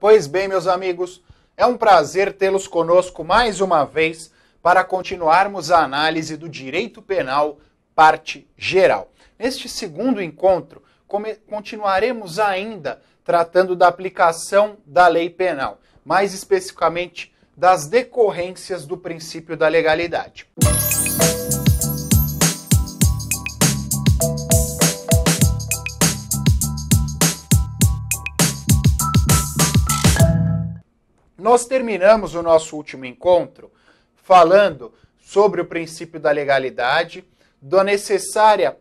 Pois bem, meus amigos, é um prazer tê-los conosco mais uma vez para continuarmos a análise do direito penal, parte geral. Neste segundo encontro, continuaremos ainda tratando da aplicação da lei penal, mais especificamente das decorrências do princípio da legalidade. Nós terminamos o nosso último encontro falando sobre o princípio da legalidade, da necessária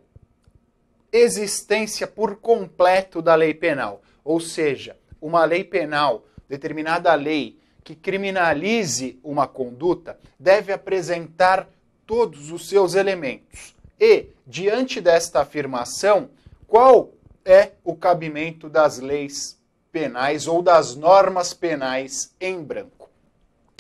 existência por completo da lei penal. Ou seja, uma lei penal, determinada lei que criminalize uma conduta, deve apresentar todos os seus elementos. E, diante desta afirmação, qual é o cabimento das leis penais ou das normas penais em branco?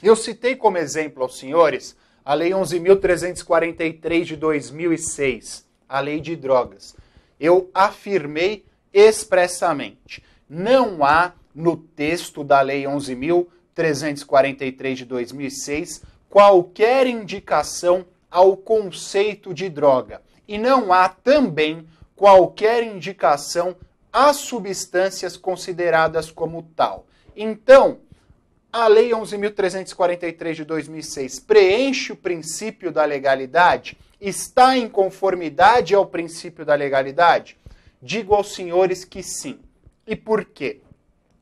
Eu citei como exemplo aos senhores a Lei 11.343 de 2006, a Lei de Drogas. Eu afirmei expressamente, não há no texto da Lei 11.343 de 2006 qualquer indicação ao conceito de droga. E não há também qualquer indicação às substâncias consideradas como tal. Então, a Lei 11.343 de 2006 preenche o princípio da legalidade? Está em conformidade ao princípio da legalidade? Digo aos senhores que sim. E por quê?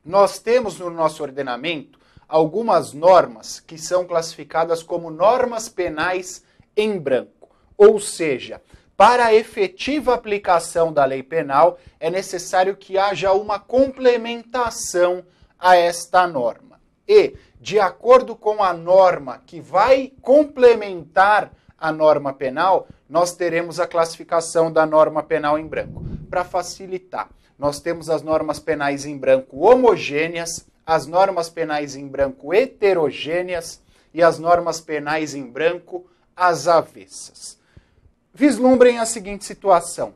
Nós temos no nosso ordenamento algumas normas que são classificadas como normas penais em branco. Ou seja, para a efetiva aplicação da lei penal, é necessário que haja uma complementação a esta norma. E, de acordo com a norma que vai complementar a norma penal, nós teremos a classificação da norma penal em branco. Para facilitar, nós temos as normas penais em branco homogêneas, as normas penais em branco heterogêneas e as normas penais em branco às avessas. Vislumbrem a seguinte situação,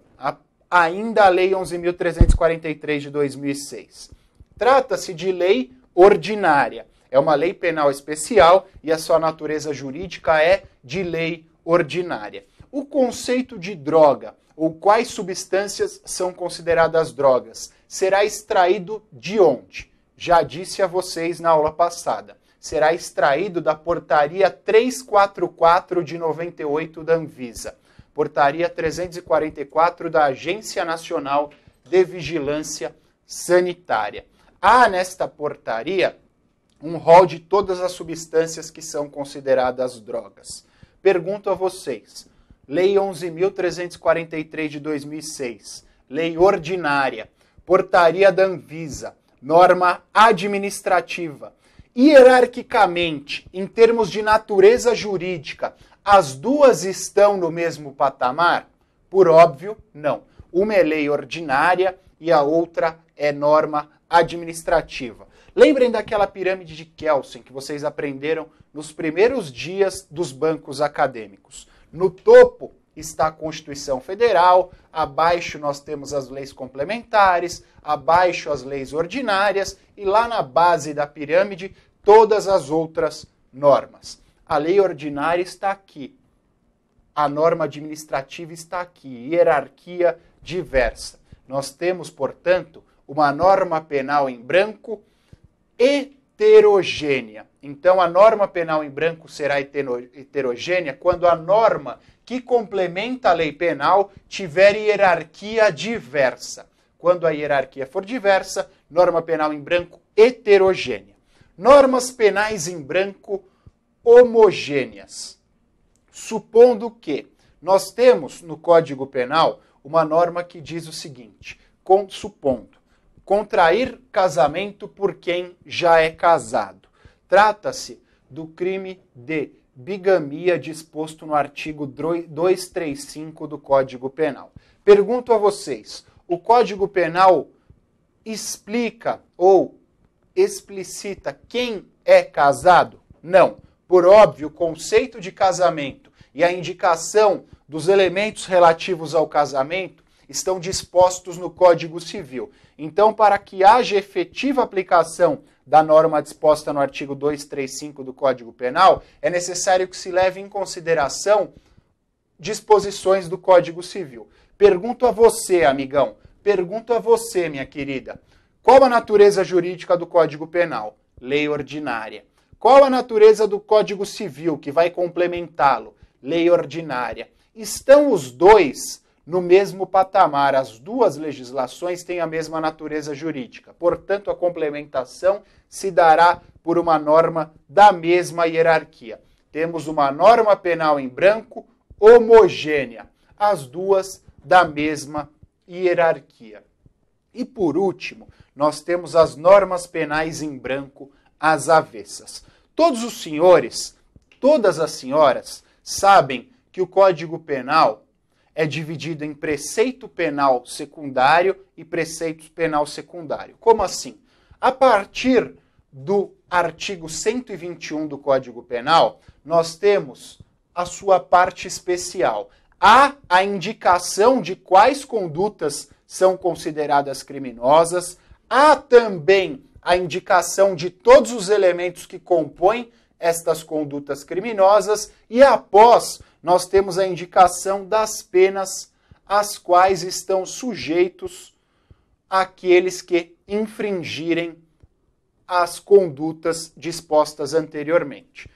ainda a Lei 11.343 de 2006. Trata-se de lei ordinária. É uma lei penal especial e a sua natureza jurídica é de lei ordinária. O conceito de droga, ou quais substâncias são consideradas drogas, será extraído de onde? Já disse a vocês na aula passada. Será extraído da Portaria 344 de 98 da Anvisa. Portaria 344 da Agência Nacional de Vigilância Sanitária. Há nesta portaria um rol de todas as substâncias que são consideradas drogas. Pergunto a vocês, Lei 11.343 de 2006, Lei Ordinária, Portaria da Anvisa, norma administrativa, hierarquicamente, em termos de natureza jurídica, as duas estão no mesmo patamar? Por óbvio, não. Uma é lei ordinária e a outra é norma administrativa. Lembrem daquela pirâmide de Kelsen que vocês aprenderam nos primeiros dias dos bancos acadêmicos. No topo está a Constituição Federal, abaixo nós temos as leis complementares, abaixo as leis ordinárias e lá na base da pirâmide todas as outras normas. A lei ordinária está aqui, a norma administrativa está aqui, hierarquia diversa. Nós temos, portanto, uma norma penal em branco heterogênea. Então, a norma penal em branco será heterogênea quando a norma que complementa a lei penal tiver hierarquia diversa. Quando a hierarquia for diversa, norma penal em branco heterogênea. Normas penais em branco homogêneas. Supondo que nós temos no Código Penal uma norma que diz o seguinte, supondo, contrair casamento por quem já é casado. Trata-se do crime de bigamia disposto no artigo 235 do Código Penal. Pergunto a vocês, o Código Penal explica ou explicita quem é casado? Não. Por óbvio, o conceito de casamento e a indicação dos elementos relativos ao casamento estão dispostos no Código Civil. Então, para que haja efetiva aplicação da norma disposta no artigo 235 do Código Penal, é necessário que se leve em consideração disposições do Código Civil. Pergunto a você, amigão, pergunto a você, minha querida, qual a natureza jurídica do Código Penal? Lei ordinária. Qual a natureza do Código Civil que vai complementá-lo? Lei ordinária. Estão os dois no mesmo patamar, as duas legislações têm a mesma natureza jurídica. Portanto, a complementação se dará por uma norma da mesma hierarquia. Temos uma norma penal em branco homogênea, as duas da mesma hierarquia. E por último, nós temos as normas penais em branco às avessas. Todos os senhores, todas as senhoras, sabem que o Código Penal é dividido em preceito penal secundário e preceito penal secundário. Como assim? A partir do artigo 121 do Código Penal, nós temos a sua parte especial. Há a indicação de quais condutas são consideradas criminosas, há também a indicação de todos os elementos que compõem estas condutas criminosas e após nós temos a indicação das penas às quais estão sujeitos aqueles que infringirem as condutas dispostas anteriormente.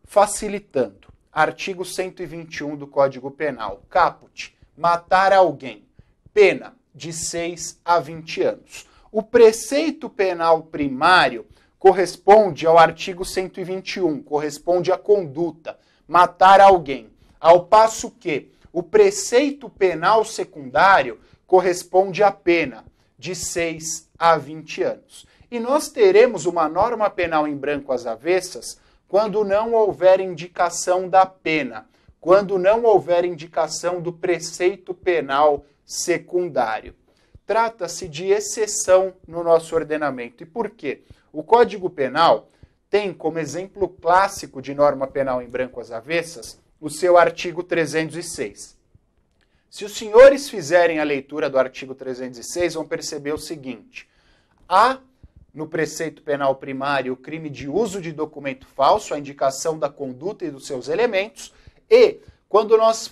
Facilitando, artigo 121 do Código Penal, caput, matar alguém, pena de 6 a 20 anos. O preceito penal primário corresponde ao artigo 121, corresponde à conduta, matar alguém. Ao passo que o preceito penal secundário corresponde à pena de 6 a 20 anos. E nós teremos uma norma penal em branco às avessas quando não houver indicação da pena, quando não houver indicação do preceito penal secundário. Trata-se de exceção no nosso ordenamento. E por quê? O Código Penal tem como exemplo clássico de norma penal em branco às avessas o seu artigo 306. Se os senhores fizerem a leitura do artigo 306, vão perceber o seguinte: há no preceito penal primário o crime de uso de documento falso, a indicação da conduta e dos seus elementos, e quando nós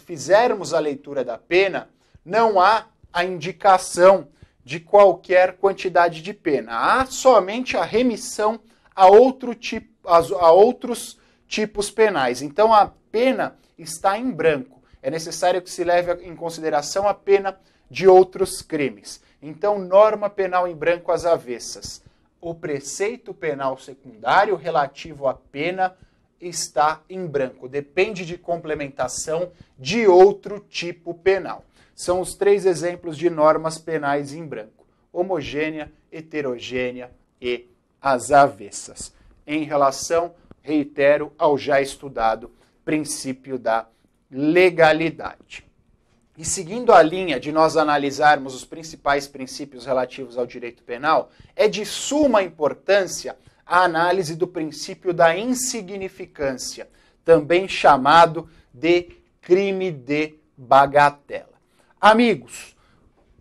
fizermos a leitura da pena, não há a indicação de qualquer quantidade de pena. Há somente a remissão a outros tipos penais. Então a pena está em branco. É necessário que se leve em consideração a pena de outros crimes. Então, norma penal em branco às avessas. O preceito penal secundário relativo à pena está em branco. Depende de complementação de outro tipo penal. São os 3 exemplos de normas penais em branco: homogênea, heterogênea e às avessas. Em relação, reitero, ao já estudado princípio da legalidade. E seguindo a linha de nós analisarmos os principais princípios relativos ao direito penal, é de suma importância a análise do princípio da insignificância, também chamado de crime de bagatela. Amigos,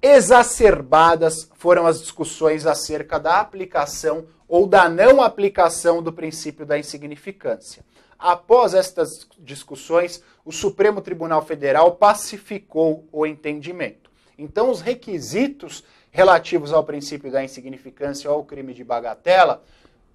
exacerbadas foram as discussões acerca da aplicação ou da não aplicação do princípio da insignificância. Após estas discussões, o Supremo Tribunal Federal pacificou o entendimento. Então, os requisitos relativos ao princípio da insignificância ou ao crime de bagatela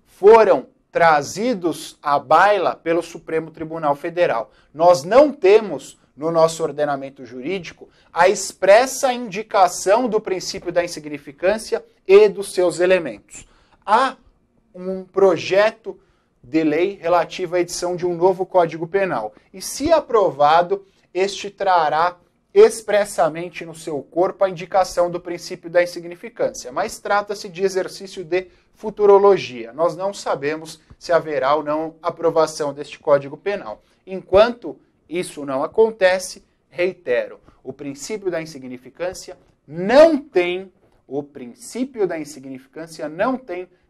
foram trazidos à baila pelo Supremo Tribunal Federal. Nós não temos, no nosso ordenamento jurídico, a expressa indicação do princípio da insignificância e dos seus elementos. Há um projeto de lei relativa à edição de um novo Código Penal. E, se aprovado, este trará expressamente no seu corpo a indicação do princípio da insignificância. Mas trata-se de exercício de futurologia. Nós não sabemos se haverá ou não aprovação deste Código Penal. Enquanto isso não acontece, reitero, o princípio da insignificância não tem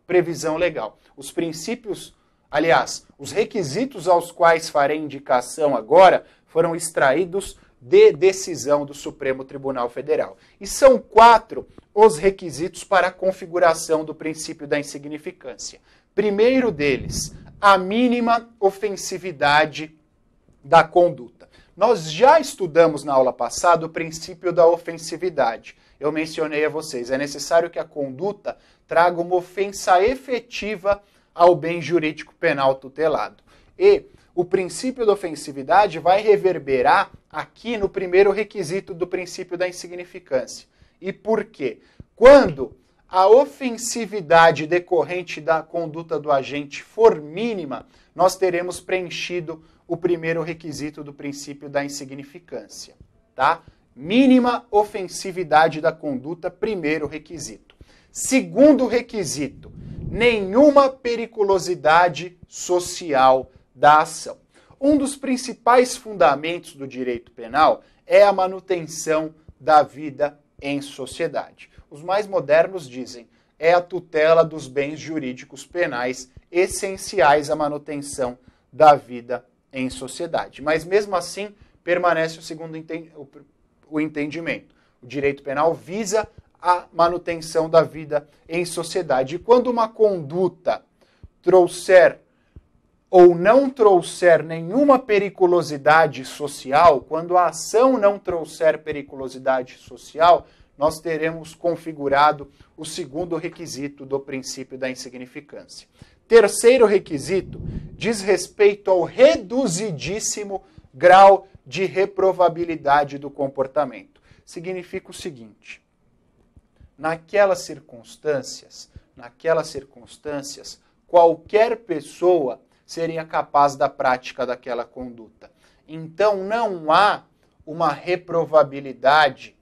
previsão legal. Os princípios, aliás, os requisitos aos quais farei indicação agora foram extraídos de decisão do Supremo Tribunal Federal. E são 4 os requisitos para a configuração do princípio da insignificância. Primeiro deles, a mínima ofensividade da conduta. Nós já estudamos na aula passada o princípio da ofensividade. Eu mencionei a vocês, é necessário que a conduta traga uma ofensa efetiva ao bem jurídico penal tutelado. E o princípio da ofensividade vai reverberar aqui no primeiro requisito do princípio da insignificância. E por quê? Quando a ofensividade decorrente da conduta do agente for mínima, nós teremos preenchido o primeiro requisito do princípio da insignificância, tá? Mínima ofensividade da conduta, primeiro requisito. Segundo requisito, nenhuma periculosidade social da ação. Um dos principais fundamentos do direito penal é a manutenção da vida em sociedade. Os mais modernos dizem, é a tutela dos bens jurídicos penais essenciais à manutenção da vida em sociedade. Mas mesmo assim, permanece o segundo entendimento. O direito penal visa a manutenção da vida em sociedade. E quando uma conduta trouxer ou não trouxer nenhuma periculosidade social, quando a ação não trouxer periculosidade social, nós teremos configurado o segundo requisito do princípio da insignificância. Terceiro requisito diz respeito ao reduzidíssimo grau de reprovabilidade do comportamento. Significa o seguinte: naquelas circunstâncias, qualquer pessoa seria capaz da prática daquela conduta. Então não há uma reprovabilidade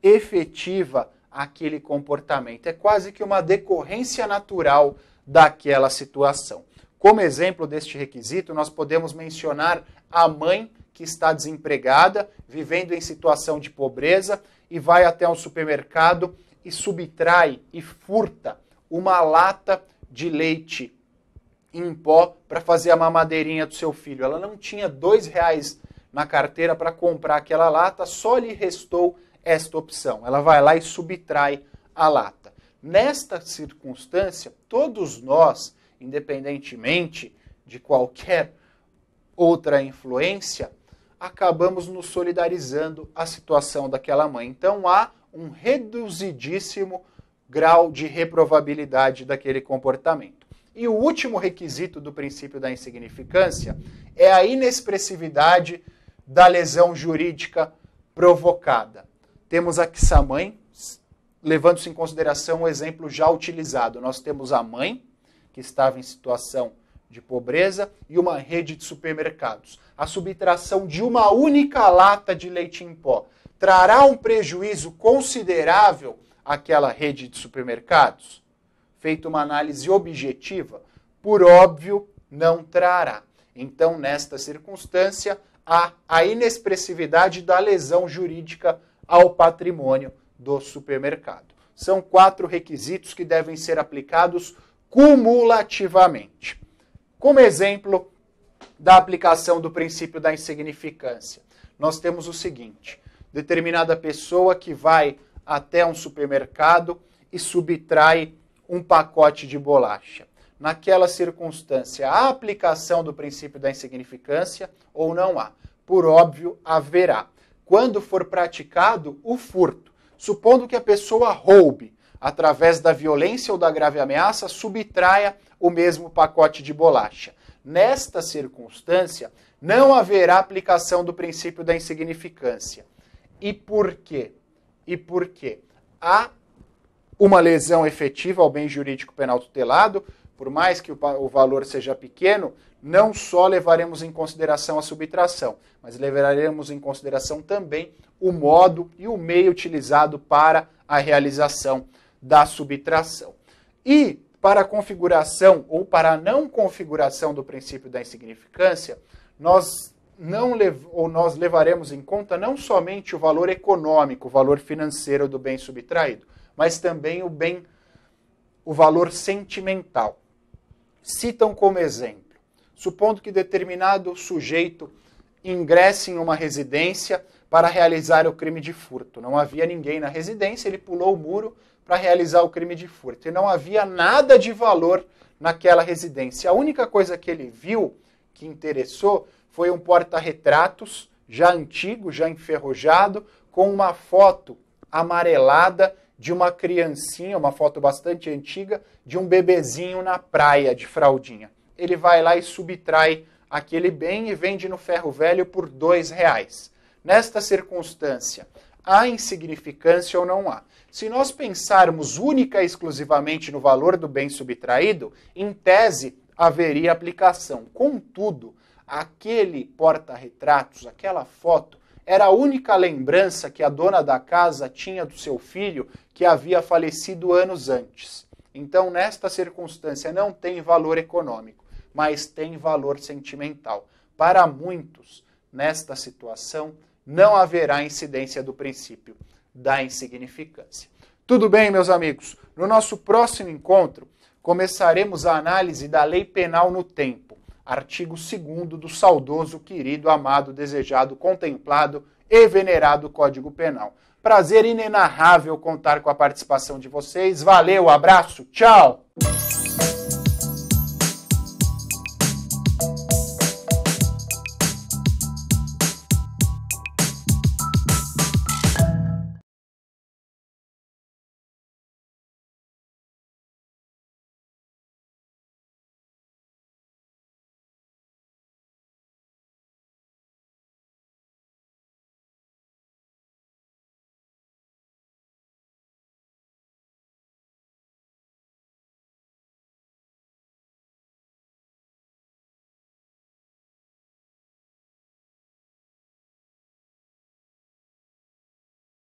efetiva àquele comportamento. É quase que uma decorrência natural daquela situação. Como exemplo deste requisito, nós podemos mencionar a mãe que está desempregada, vivendo em situação de pobreza, e vai até um supermercado e subtrai e furta uma lata de leite em pó para fazer a mamadeirinha do seu filho. Ela não tinha R$2 na carteira para comprar aquela lata, só lhe restou esta opção. Ela vai lá e subtrai a lata. Nesta circunstância, todos nós, independentemente de qualquer outra influência, acabamos nos solidarizando à situação daquela mãe. Então há um reduzidíssimo grau de reprovabilidade daquele comportamento. E o último requisito do princípio da insignificância é a inexpressividade da lesão jurídica provocada. Temos aqui essa mãe, levando-se em consideração o exemplo já utilizado. Nós temos a mãe, que estava em situação de pobreza, e uma rede de supermercados. A subtração de uma única lata de leite em pó trará um prejuízo considerável àquela rede de supermercados? Feita uma análise objetiva, por óbvio, não trará. Então, nesta circunstância, há a inexpressividade da lesão jurídica ao patrimônio do supermercado. São 4 requisitos que devem ser aplicados cumulativamente. Como exemplo da aplicação do princípio da insignificância, nós temos o seguinte: determinada pessoa que vai até um supermercado e subtrai um pacote de bolacha. Naquela circunstância, há aplicação do princípio da insignificância ou não há? Por óbvio, haverá. Quando for praticado o furto, supondo que a pessoa roube, através da violência ou da grave ameaça, subtraia o mesmo pacote de bolacha. Nesta circunstância, não haverá aplicação do princípio da insignificância. E por quê? Há uma lesão efetiva ao bem jurídico penal tutelado, por mais que o valor seja pequeno, não só levaremos em consideração a subtração, mas levaremos em consideração também o modo e o meio utilizado para a realização da subtração. E para a configuração ou para a não configuração do princípio da insignificância, nós levaremos em conta não somente o valor econômico, o valor financeiro do bem subtraído, mas também o valor sentimental. Citam como exemplo, supondo que determinado sujeito ingressa em uma residência para realizar o crime de furto. Não havia ninguém na residência, ele pulou o muro para realizar o crime de furto. E não havia nada de valor naquela residência. A única coisa que ele viu, que interessou, foi um porta-retratos, já antigo, já enferrujado, com uma foto amarelada de uma criancinha, uma foto bastante antiga, de um bebezinho na praia de fraldinha. Ele vai lá e subtrai aquele bem e vende no ferro velho por R$2. Nesta circunstância, há insignificância ou não há? Se nós pensarmos única e exclusivamente no valor do bem subtraído, em tese haveria aplicação. Contudo, aquele porta-retratos, aquela foto, era a única lembrança que a dona da casa tinha do seu filho que havia falecido anos antes. Então, nesta circunstância, não tem valor econômico, mas tem valor sentimental. Para muitos, nesta situação, não haverá incidência do princípio da insignificância. Tudo bem, meus amigos? No nosso próximo encontro, começaremos a análise da lei penal no tempo, artigo 2º do saudoso, querido, amado, desejado, contemplado e venerado Código Penal. Prazer inenarrável contar com a participação de vocês. Valeu, abraço, tchau!